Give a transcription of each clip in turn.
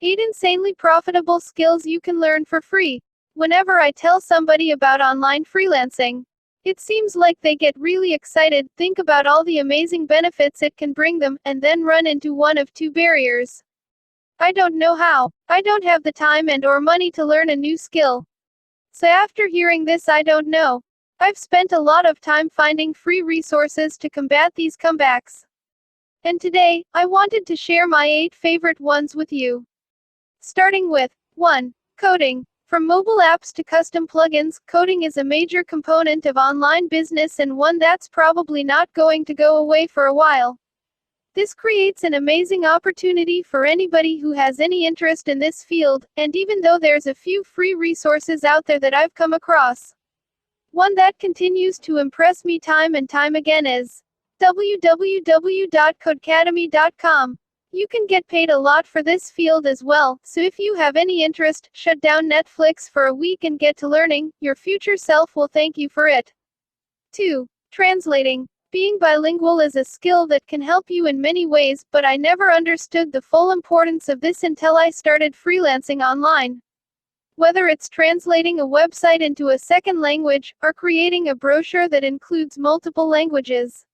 Eight insanely profitable skills you can learn for free. Whenever I tell somebody about online freelancing, it seems like they get really excited, think about all the amazing benefits it can bring them, and then run into one of two barriers. I don't know how. I don't have the time and/or money to learn a new skill. So after hearing this, I don't know. I've spent a lot of time finding free resources to combat these comebacks. And today, I wanted to share my 8 favorite ones with you. Starting with 1. Coding. From mobile apps to custom plugins, coding is a major component of online business and one that's probably not going to go away for a while. This creates an amazing opportunity for anybody who has any interest in this field, and even though there's a few free resources out there that I've come across, one that continues to impress me time and time again is www.codecademy.com. You can get paid a lot for this field as well, so if you have any interest, shut down Netflix for a week and get to learning. Your future self will thank you for it. 2. Translating. Being bilingual is a skill that can help you in many ways, but I never understood the full importance of this until I started freelancing online. Whether it's translating a website into a second language, or creating a brochure that includes multiple languages,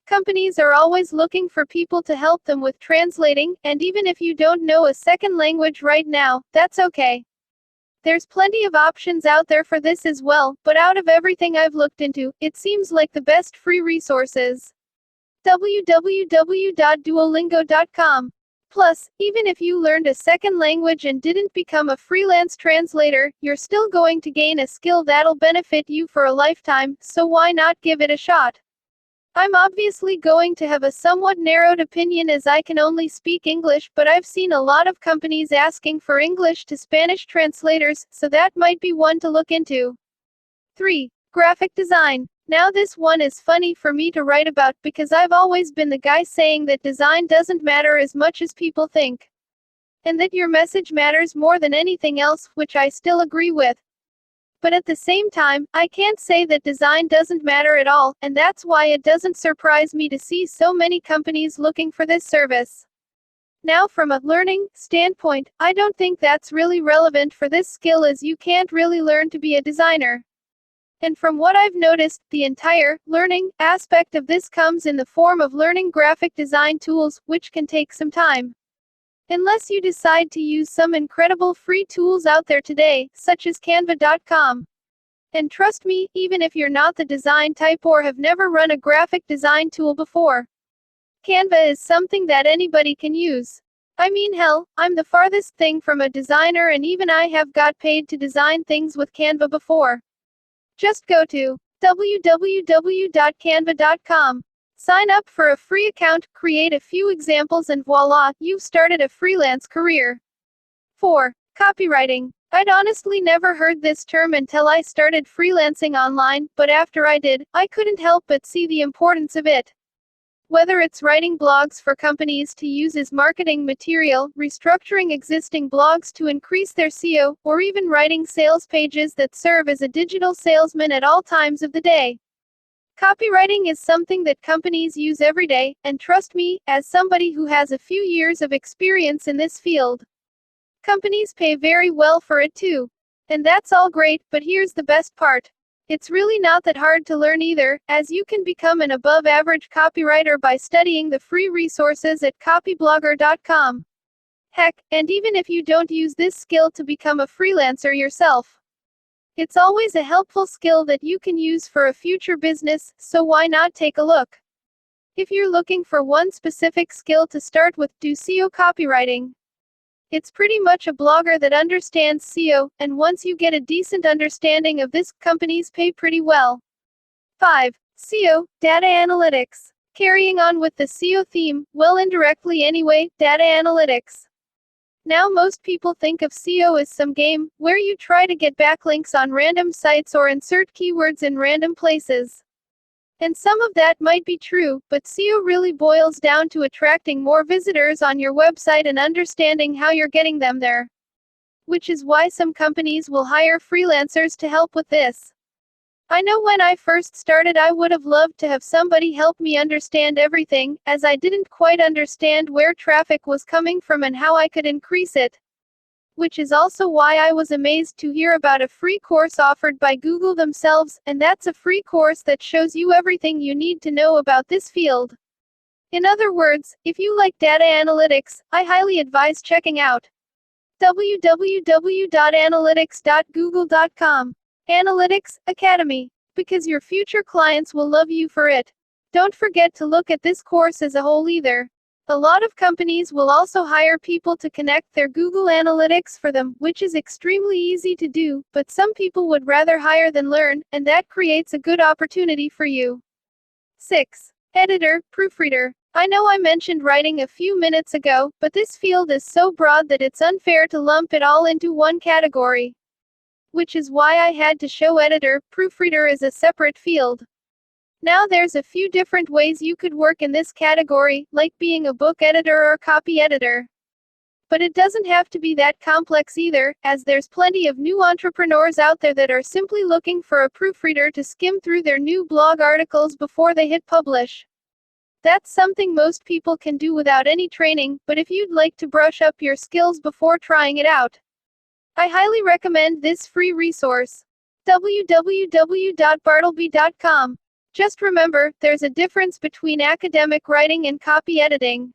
companies are always looking for people to help them with translating, and even if you don't know a second language right now, that's okay. There's plenty of options out there for this as well, but out of everything I've looked into, it seems like the best free resources. www.duolingo.com. Plus, even if you learned a second language and didn't become a freelance translator, you're still going to gain a skill that'll benefit you for a lifetime, so why not give it a shot? I'm obviously going to have a somewhat narrowed opinion as I can only speak English, but I've seen a lot of companies asking for English to Spanish translators, so that might be one to look into. 3. Graphic design. Now this one is funny for me to write about because I've always been the guy saying that design doesn't matter as much as people think, and that your message matters more than anything else, which I still agree with. But at the same time, I can't say that design doesn't matter at all, and that's why it doesn't surprise me to see so many companies looking for this service. Now from a learning standpoint, I don't think that's really relevant for this skill as you can't really learn to be a designer. And from what I've noticed, the entire learning aspect of this comes in the form of learning graphic design tools, which can take some time. Unless you decide to use some incredible free tools out there today, such as Canva.com. And trust me, even if you're not the design type or have never run a graphic design tool before, Canva is something that anybody can use. I mean, hell, I'm the farthest thing from a designer and even I have got paid to design things with Canva before. Just go to www.canva.com. Sign up for a free account, create a few examples and voila, you've started a freelance career. 4. Copywriting. I'd honestly never heard this term until I started freelancing online, but after I did, I couldn't help but see the importance of it. Whether it's writing blogs for companies to use as marketing material, restructuring existing blogs to increase their SEO, or even writing sales pages that serve as a digital salesman at all times of the day. Copywriting is something that companies use every day, and trust me, as somebody who has a few years of experience in this field, companies pay very well for it too. And that's all great, but here's the best part. It's really not that hard to learn either, as you can become an above-average copywriter by studying the free resources at copyblogger.com. Heck, and even if you don't use this skill to become a freelancer yourself, it's always a helpful skill that you can use for a future business, so why not take a look? If you're looking for one specific skill to start with, do SEO copywriting. It's pretty much a blogger that understands SEO, and once you get a decent understanding of this, companies pay pretty well. 5. SEO, data analytics. Carrying on with the SEO theme, well, indirectly anyway, data analytics. Now most people think of SEO as some game, where you try to get backlinks on random sites or insert keywords in random places. And some of that might be true, but SEO really boils down to attracting more visitors on your website and understanding how you're getting them there. Which is why some companies will hire freelancers to help with this. I know when I first started I would have loved to have somebody help me understand everything, as I didn't quite understand where traffic was coming from and how I could increase it. Which is also why I was amazed to hear about a free course offered by Google themselves, and that's a free course that shows you everything you need to know about this field. In other words, if you like data analytics, I highly advise checking out www.analytics.google.com. Analytics Academy. Because your future clients will love you for it. Don't forget to look at this course as a whole either. A lot of companies will also hire people to connect their Google Analytics for them, which is extremely easy to do, but some people would rather hire than learn, and that creates a good opportunity for you. 6. Editor, proofreader. I know I mentioned writing a few minutes ago, but this field is so broad that it's unfair to lump it all into one category. Which is why I had to show editor, proofreader as a separate field. Now there's a few different ways you could work in this category, like being a book editor or copy editor. But it doesn't have to be that complex either, as there's plenty of new entrepreneurs out there that are simply looking for a proofreader to skim through their new blog articles before they hit publish. That's something most people can do without any training, but if you'd like to brush up your skills before trying it out, I highly recommend this free resource. www.bartleby.com. Just remember, there's a difference between academic writing and copy editing.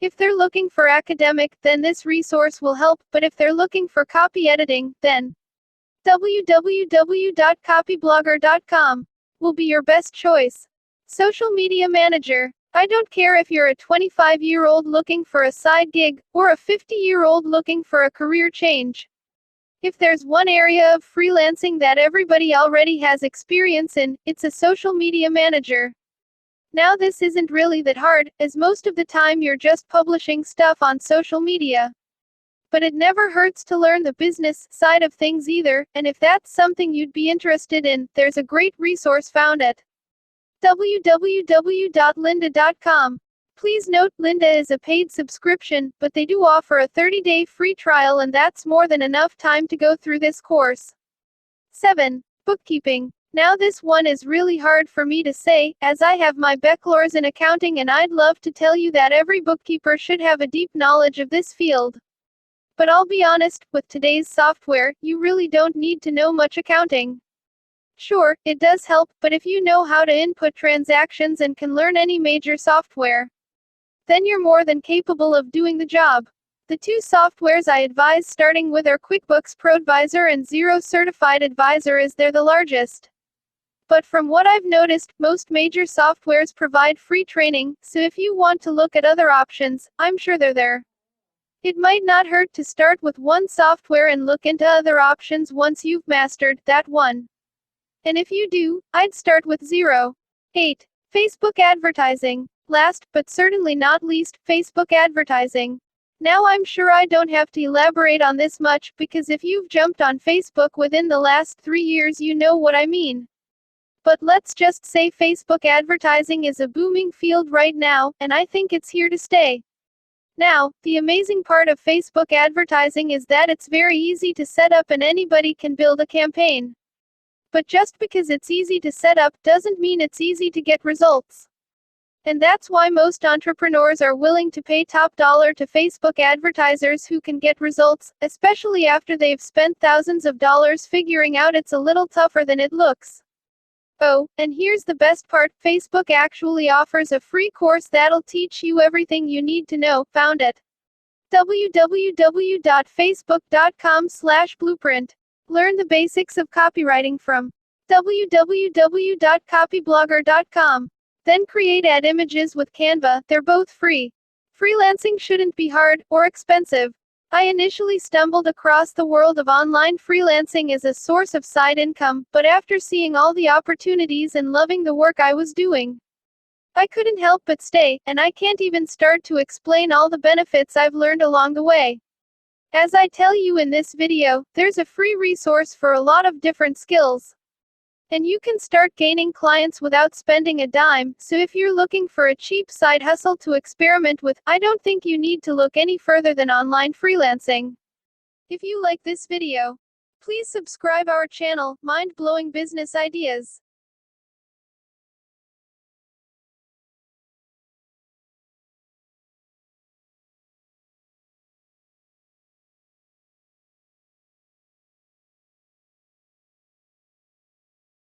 If they're looking for academic, then this resource will help, but if they're looking for copy editing, then www.copyblogger.com will be your best choice. Social media manager. I don't care if you're a 25-year-old looking for a side gig, or a 50-year-old looking for a career change. If there's one area of freelancing that everybody already has experience in, it's a social media manager. Now this isn't really that hard, as most of the time you're just publishing stuff on social media. But it never hurts to learn the business side of things either, and if that's something you'd be interested in, there's a great resource found at www.lynda.com. Please note, Lynda is a paid subscription, but they do offer a 30-day free trial, and that's more than enough time to go through this course. 7. Bookkeeping. Now this one is really hard for me to say, as I have my bachelor's in accounting and I'd love to tell you that every bookkeeper should have a deep knowledge of this field. But I'll be honest, with today's software, you really don't need to know much accounting. Sure, it does help, but if you know how to input transactions and can learn any major software, then you're more than capable of doing the job. The two softwares I advise starting with are QuickBooks ProAdvisor and Xero Certified Advisor, as they're the largest. But from what I've noticed, most major softwares provide free training, so if you want to look at other options, I'm sure they're there. It might not hurt to start with one software and look into other options once you've mastered that one. And if you do, I'd start with Xero. 8. Facebook advertising. Last, but certainly not least, Facebook advertising. Now I'm sure I don't have to elaborate on this much, because if you've jumped on Facebook within the last 3 years you know what I mean. But let's just say Facebook advertising is a booming field right now, and I think it's here to stay. Now, the amazing part of Facebook advertising is that it's very easy to set up and anybody can build a campaign. But just because it's easy to set up doesn't mean it's easy to get results. And that's why most entrepreneurs are willing to pay top dollar to Facebook advertisers who can get results, especially after they've spent thousands of dollars figuring out it's a little tougher than it looks. Oh, and here's the best part, Facebook actually offers a free course that'll teach you everything you need to know, found at www.facebook.com/blueprint. Learn the basics of copywriting from www.copyblogger.com. Then create ad images with Canva, they're both free. Freelancing shouldn't be hard, or expensive. I initially stumbled across the world of online freelancing as a source of side income, but after seeing all the opportunities and loving the work I was doing, I couldn't help but stay, and I can't even start to explain all the benefits I've learned along the way. As I tell you in this video, there's a free resource for a lot of different skills, and you can start gaining clients without spending a dime. So if you're looking for a cheap side hustle to experiment with, I don't think you need to look any further than online freelancing. If you like this video, please subscribe our channel, Mind Blowing Business Ideas.